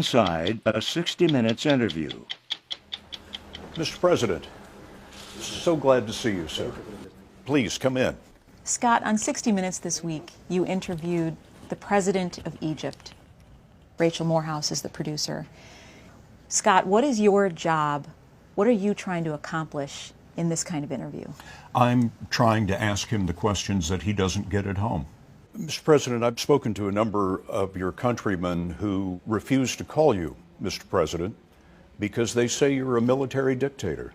inside a 60 Minutes interview. Mr. President, so glad to see you, sir. Please come in. Scott, on 60 Minutes this week, you interviewed the President of Egypt. Rachel Morehouse is the producer. Scott, what is your job? What are you trying to accomplish in this kind of interview? I'm trying to ask him the questions that he doesn't get at home. Mr. President, I've spoken to a number of your countrymen who refuse to call you Mr. President because they say you're a military dictator.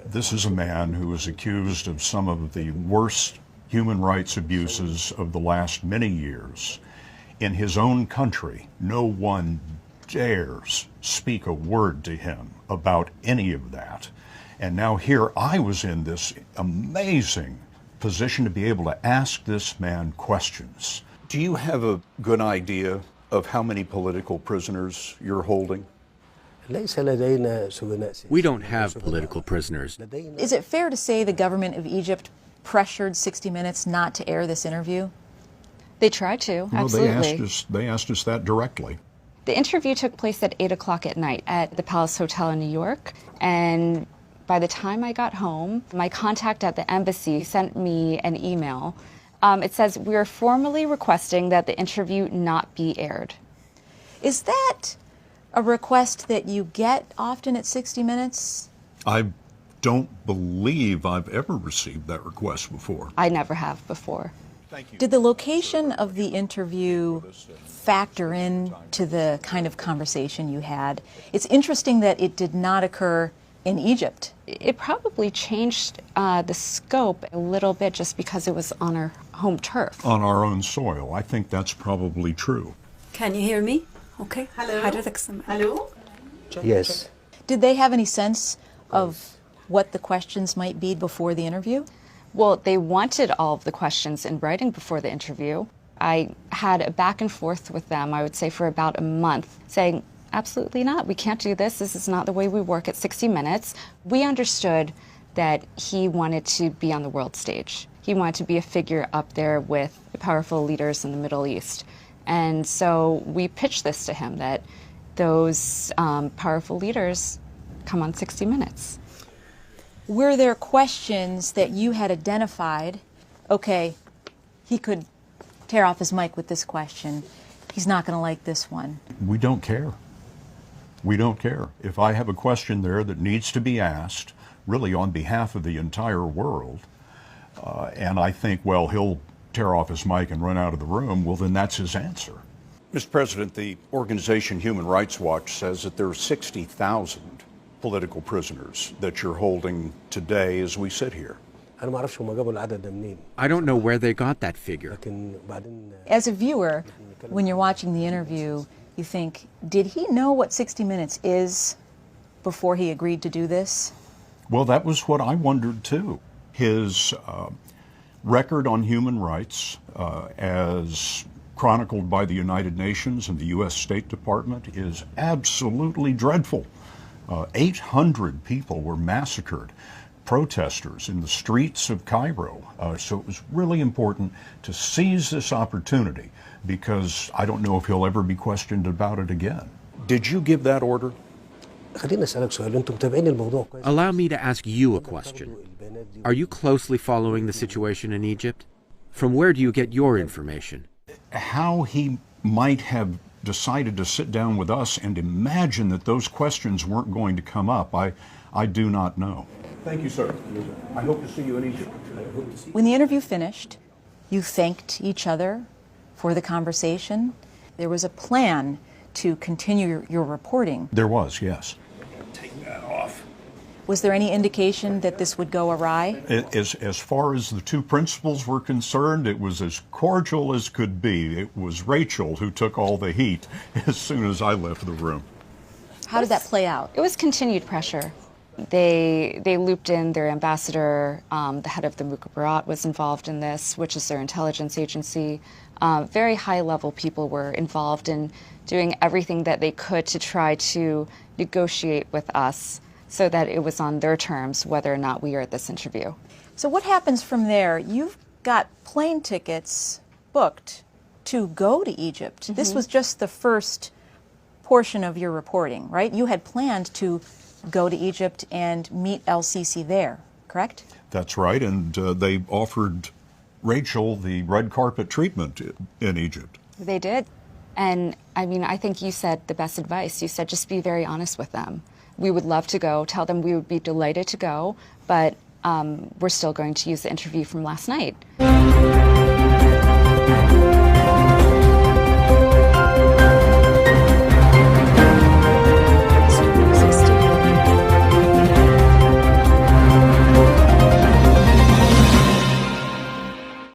This is a man who is accused of some of the worst human rights abuses of the last many years. In his own country, no one dares speak a word to him about any of that. And now here I was in this amazing position to be able to ask this man questions. Do you have a good idea of how many political prisoners you're holding? We don't have political prisoners. Is it fair to say the government of Egypt pressured 60 Minutes not to air this interview? They tried to, Well, absolutely. they asked us that directly. The interview took place at 8 o'clock at night at the Palace Hotel in New York, and by the time I got home, my contact at the embassy sent me an email. It says, "We are formally requesting that the interview not be aired." Is that a request that you get often at 60 Minutes? I don't believe I've ever received that request before. I never have before. Thank you. Did the location of the interview factor in to the kind of conversation you had? It's interesting that it did not occur in Egypt. It probably changed the scope a little bit just because it was on our home turf. On our own soil. I think that's probably true. Can you hear me? Okay. Hello. Yes. Did they have any sense of what the questions might be before the interview? Well, they wanted all of the questions in writing before the interview. I had a back and forth with them, I would say, for about a month, saying, absolutely not. We can't do this. This is not the way we work at 60 Minutes. We understood that he wanted to be on the world stage. He wanted to be a figure up there with the powerful leaders in the Middle East. And so we pitched this to him, that those powerful leaders come on 60 Minutes. Were there questions that you had identified, okay, he could tear off his mic with this question, he's not going to like this one? We don't care. We don't care. If I have a question there that needs to be asked, really on behalf of the entire world, and I think, well, he'll tear off his mic and run out of the room, well, then that's his answer. Mr. President, the organization Human Rights Watch says that there are 60,000 political prisoners that you're holding today as we sit here. I don't know where they got that figure. As a viewer, when you're watching the interview, you think, did he know what 60 Minutes is before he agreed to do this? Well, that was what I wondered too. His record on human rights, as chronicled by the United Nations and the U.S. State Department, is absolutely dreadful. 800 people were massacred, protesters in the streets of Cairo. So it was really important to seize this opportunity, because I don't know if he'll ever be questioned about it again. Did you give that order? Allow me to ask you a question. Are you closely following the situation in Egypt? From where do you get your information? How he might have decided to sit down with us and imagine that those questions weren't going to come up, I do not know. Thank you, sir. I hope to see you in Egypt. When the interview finished, you thanked each other for the conversation. There was a plan to continue your reporting. There was, yes. Take that off. Was there any indication that this would go awry? As far as the two principals were concerned, it was as cordial as could be. It was Rachel who took all the heat as soon as I left the room. How did that play out? It was continued pressure. They looped in their ambassador, the head of the Mukhabarat was involved in this, which is their intelligence agency. Very high-level people were involved in doing everything that they could to try to negotiate with us so that it was on their terms whether or not we are at this interview. So what happens from there? You've got plane tickets booked to go to Egypt. This was just the first portion of your reporting, right? You had planned to go to Egypt and meet El-Sisi there, correct? That's right, and they offered Rachel the red carpet treatment in Egypt. They did. And I mean, I think you said the best advice. You said just be very honest with them. We would love to go, tell them we would be delighted to go, but we're still going to use the interview from last night.